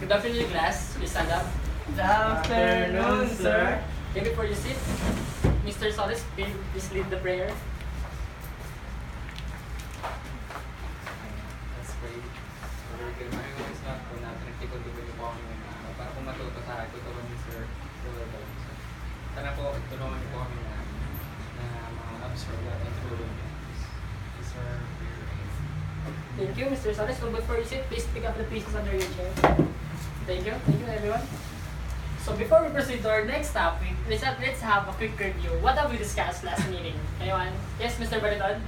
Good afternoon, class. Please stand up. Good afternoon, sir. Okay, before you sit, Mr. Solis, please lead the prayer. Let's pray. Very good. Maraming mga isla po natin nagtikulubili po kami para po matuto sa tuturuan ni Sir ROEL. Sana po tulungan niyo po kami na ma-absorb natin ang tulong niya. Sir, Thank you, Mr. Solis. So before you sit, please pick up the pieces under your chair. Thank you, everyone. So before we proceed to our next topic, let's have a quick review. What have we discussed last meeting? Anyone? Yes, Mr. Bariton?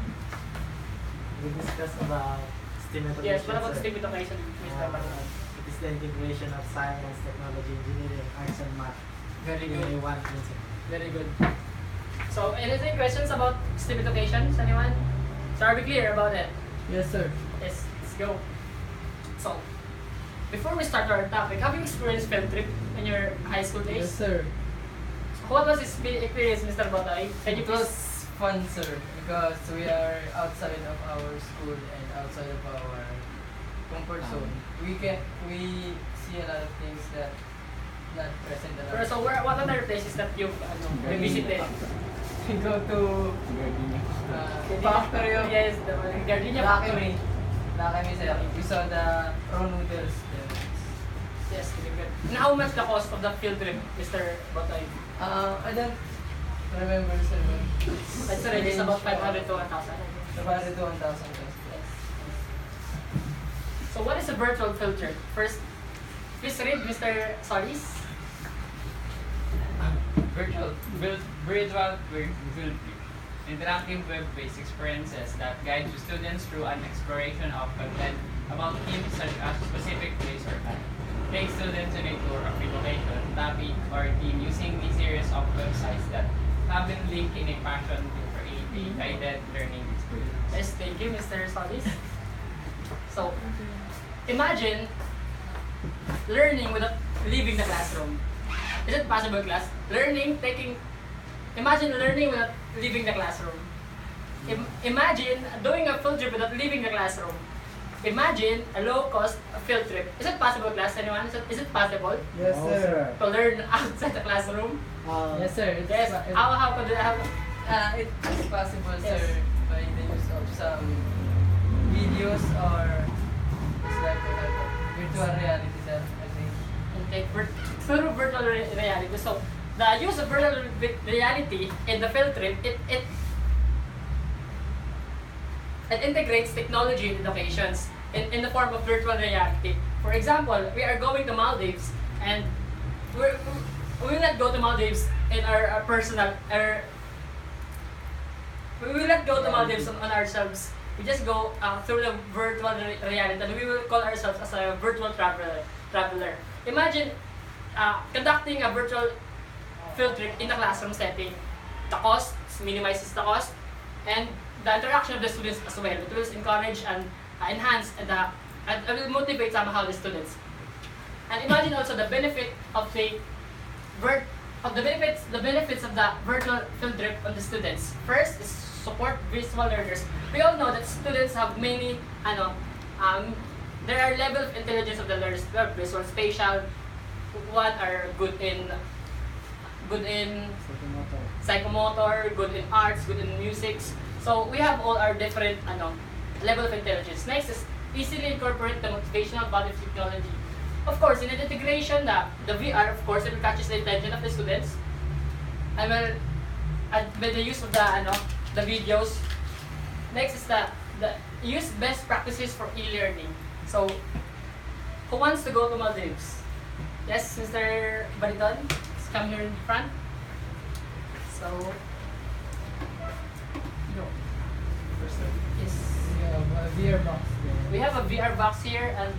We discussed about STEM education. Yes, what about STEM education, Mr. Bariton? It is the integration of science, technology, engineering, arts, and math. Very in good. one principle. Very good. So, anything questions about STEM education? Anyone? So, are we clear about it? Yes, sir. Yes, let's go. So, before we start our topic, have you experienced field trip in your high school days? Yes, sir. So, what was this experience, Mr. Batay? Can you It was fun, sir, because we are outside of our school and outside of our comfort zone. We see a lot of things that not present in our So, what other places that you've visited? We go to factory of Yes, the Gardenia factory. Lakami, sir. We saw the raw noodles there. Yes, very good. And how much the cost of the field trip, Mr. Batay? I don't remember, sir. Let's say it's about 500 to 1,000. About 1,000 pesos. Yes. So what is a virtual field trip? First, please read Mr. Solis. virtual field trip. Interactive web-based experiences that guide the students through an exploration of content about themes such as specific place or time. Take students on a tour of a location, topic, or theme using a series of websites that have been linked in a fashion to create a guided learning experience. Yes, thank you, Mr. Solis. So, imagine learning without leaving the classroom. Is it possible, class? Imagine learning without leaving the classroom. Imagine doing a field trip without leaving the classroom. Imagine a low-cost field trip. Is it possible, class? Anyone? Is it possible Yes, sir. to learn outside the classroom? Yes, sir. Yes. How could It is possible, Yes. sir, by the use of some videos or it's like virtual reality, sir, I think. Okay, through virtual reality. So, the use of virtual reality in the field trip, it integrates technology in educations in the form of virtual reality. For example, we are going to Maldives, and we will not go to Maldives in our personal. We will not go to Maldives on ourselves. We just go through the virtual reality, and we will call ourselves as a virtual traveler. Imagine conducting a virtual field trip in the classroom setting. The cost minimizes the cost, and the interaction of the students as well. It will encourage and enhance and will motivate somehow the students. And imagine also the benefit of the benefits of the virtual field trip on the students. First is support visual learners. We all know that students have many there are level of intelligence of the learners. They are visual, spatial. One are good in psychomotor, good in arts, good in music. So we have all our different level of intelligence. Next is easily incorporate the motivational value of technology. Of course, in the integration, the VR, of course, it will catches the attention of the students. And by the use of the videos. Next is the use best practices for e-learning. So, who wants to go to Maldives? Yes, Mr. Bariton, let's come here in front. So, go. Yes. We have a VR box there. We have a VR box here, and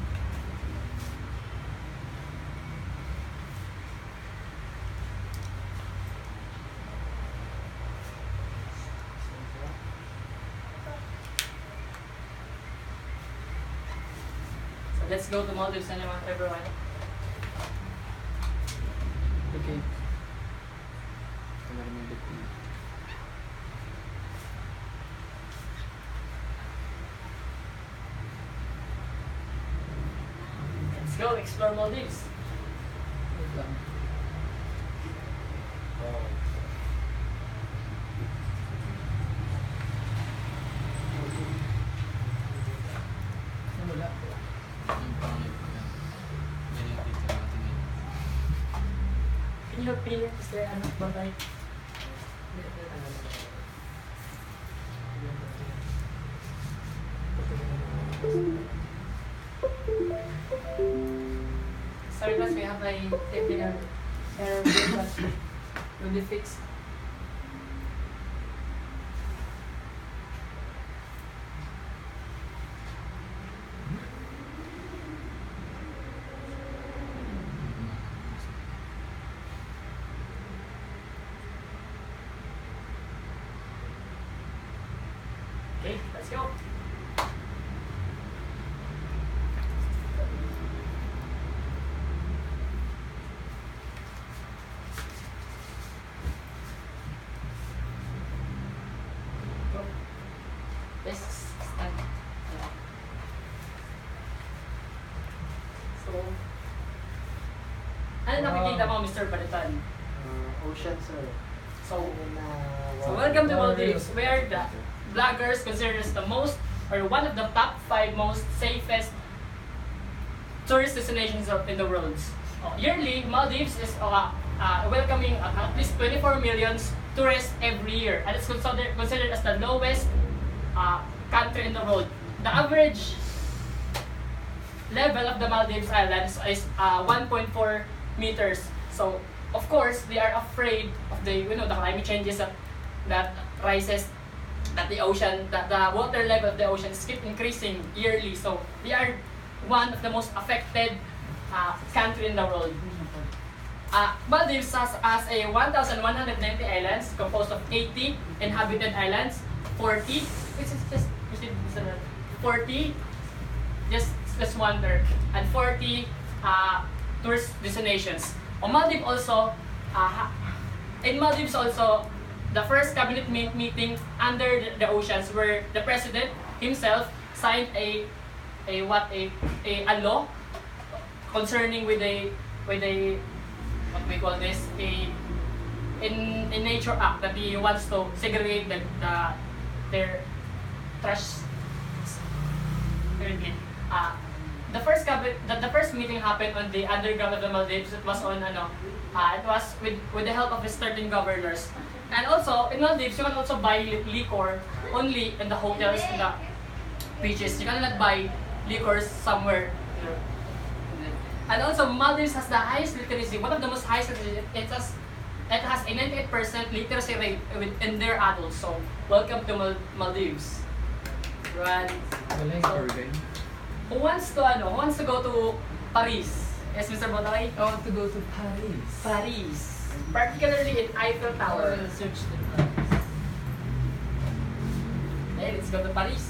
so let's go to Maldives, everyone. Okay. Let's go explore Maldives. Wait lang. Wala. Yung pangit ko yan. Yan yung picture natin ngayon. Can you feel it? Is there ano ba tayo? Sorry guys, we have a technical error but will be fixed. Okay, let's go. Go. Yes, stand. Yeah. So, ano nakikita mo, Mr. Balitan? Ocean, sir. So, And, So welcome to Maldives, where the vloggers consider us the most or one of the top 5 most safest tourist destinations in the world. Yearly, Maldives is welcoming at least 24 million tourists every year, and it's considered as the lowest country in the world. The average level of the Maldives Islands is 1.4 meters. So of course, they are afraid of the the climate changes that rises, that the ocean, that the water level of the ocean is keep increasing yearly. So they are one of the most affected country in the world. Maldives has a 1,190 islands composed of 80 inhabited islands, 40, which is just 40 just wonder, and 40 tourist destinations. In Maldives also, the first cabinet meeting under the oceans, where the president himself signed a law concerning with a what we call this, in nature act, that he wants to segregate their trash. The first meeting happened on the underground of the Maldives. It was on it was with the help of the 13 governors. And also in Maldives, you can also buy liquor only in the hotels, in the beaches. You cannot buy liquors somewhere. And also Maldives has the highest literacy, one of the most highest literacy. It has a 98% literacy rate in their adults. So welcome to Maldives. Right. Who wants to go to Paris? Yes, Mr. Botoy? I want to go to Paris. Paris. Particularly in Eiffel I Tower. will search the Paris. Hey, let's go to Paris.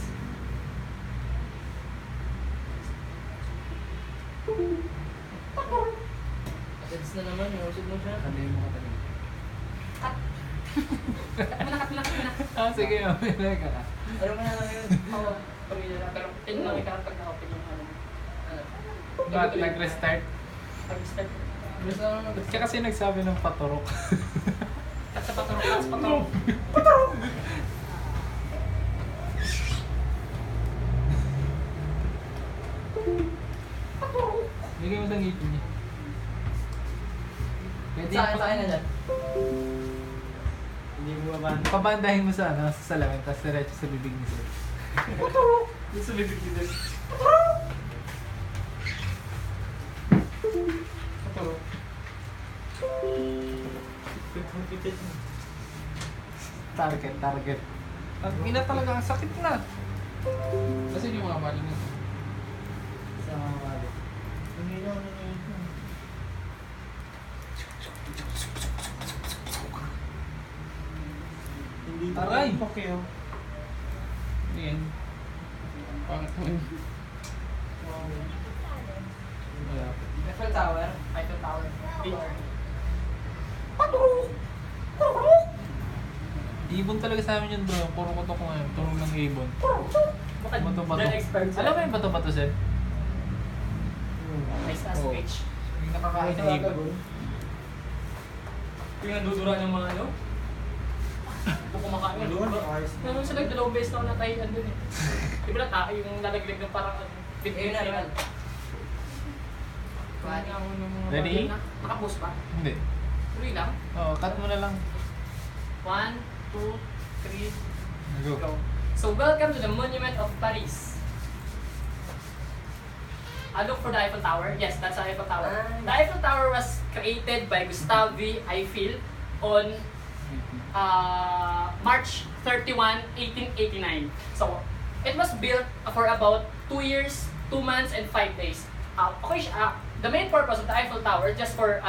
Ads na naman, usod mo siya. Ano yung mga talim? Cut mo na. Sige, okay ka. Ano ka na lang yun? Oo, pamilya na. Pero tingnan mo pag na-open yung Bakit nag-restart? Pag-start. Gusto naman mag- Siya kasi nagsabi ng paturok. Cut sa paturok. Bigay mo ng ngipin niya. Pwede Sa akin na dyan. Hindi mo mabanda. pabandahin mo sa sa salamin, tapos diretso sa bibig ni sir. Gusto bibig dito. Target. Ang ina talaga, ang sakit na. Kasi yung mga bali mo. Sa mga bali. Hindi na Hindi ko Aray! Pokyo. Yan. Pangit mo yun. Wala. Eiffel Tower. Eiffel Tower. Ibon talaga sa amin yun bro. Puro ko to ko ngayon. Turong ng ibon. Baka Bato-bato. dyan experts. Alam mo yung bato-bato sir? Nice. speech. Yung nakakain na iba. Yung nandudura ng mga ano? Kung kumakain ng Ayun, dura. ayos na. Meron sila dalawang beses na ako natayan dun eh. Di ba na yung lalaglag ng parang big Ayun na, Roel. Kuhanin ako ng mga Ready? bagay na. Nakapost pa? Hindi. Tuloy lang. Oh, cut mo na lang. 1, 2, 3, Go. go. So welcome to the Monument of Paris. Look for the Eiffel Tower. Yes, that's the Eiffel Tower. The Eiffel Tower was created by Gustave Eiffel on March 31, 1889. So, it was built for about 2 years, 2 months, and 5 days. The main purpose of the Eiffel Tower just for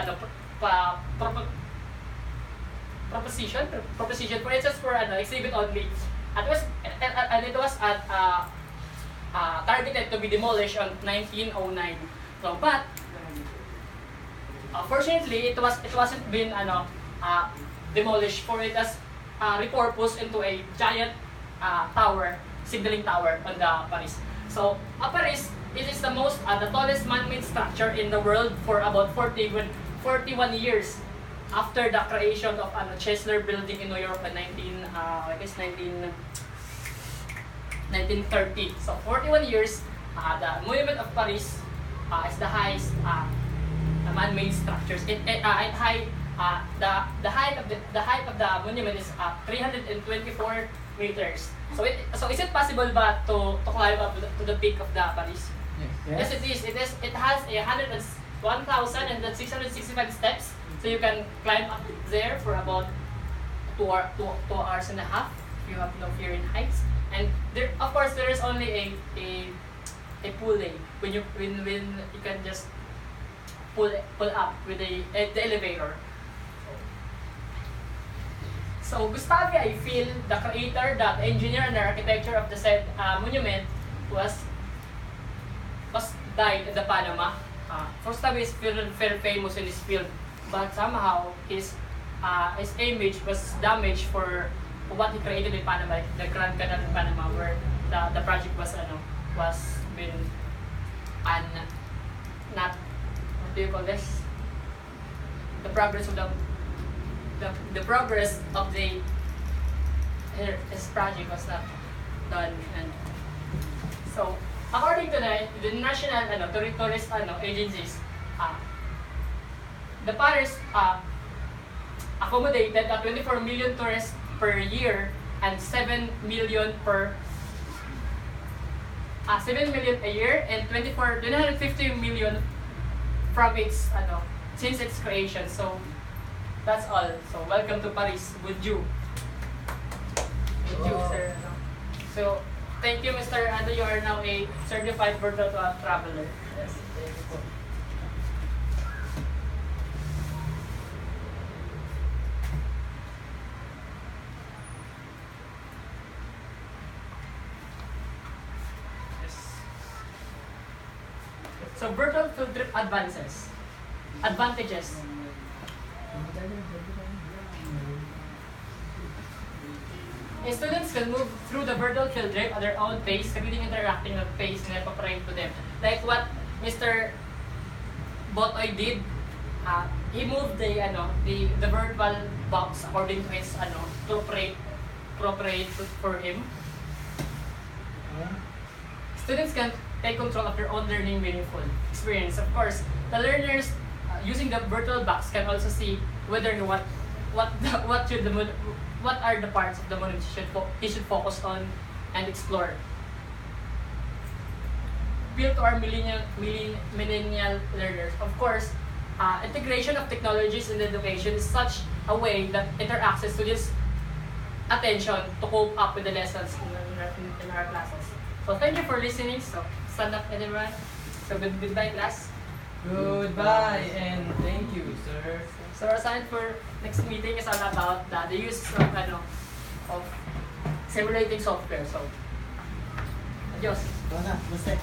proposition for it's just for exhibit only. It was targeted to be demolished on 1909. So, but fortunately, it wasn't been demolished, for it was repurposed into a giant tower, signaling tower on the Paris. So, Paris, it is the tallest man-made structure in the world for about 41 years after the creation of Chrysler Building in New York in 1930. So 41 years, the Monument of Paris is the highest man-made structures. The height of the monument is 324 meters. So is it possible ba to climb up to the peak of the Paris? Yes, it is. It has 1,665 steps. So you can climb up there for about 2 hours and a half if you have no fear in heights. And there, of course, there is only a pulley when you can just pull up with the elevator. So Gustave Eiffel, the creator, the engineer, and the architecture of the said monument was died in the Panama. Gustave is very famous in his field, but somehow his image was damaged for what he created in Panama, the Grand Canal in Panama, where the project was been not, what do you call this? The progress of the progress of his project was not done. And so according to the national tourist agencies, the Paris accommodated 24 million tourists per year and 7 million a year, and 250 million from its since its creation. So that's all. So welcome to Paris. Would you? Thank you, sir. So thank you, Mr. You are now a certified virtual traveler. Yes, thank you po. So virtual field trip advantages. Students can move through the virtual field trip at their own pace, reading, interacting with pace na ipaparate to them. Like what Mr. Botoy did, he moved the virtual box according to his appropriate for him. Students can take control of their own learning meaningful experience. Of course, the learners using the virtual box can also see whether what are the parts of the monument he should focus on and explore. Appeal to our millennial learners. Of course, integration of technologies in education is such a way that interacts with students' attention to cope up with the lessons in our classes. So thank you for listening. So stand up, everyone. So goodbye, class. Goodbye and thank you, sir. So our assignment for next meeting is all about the use of simulating software. So adios. Ito na, basta.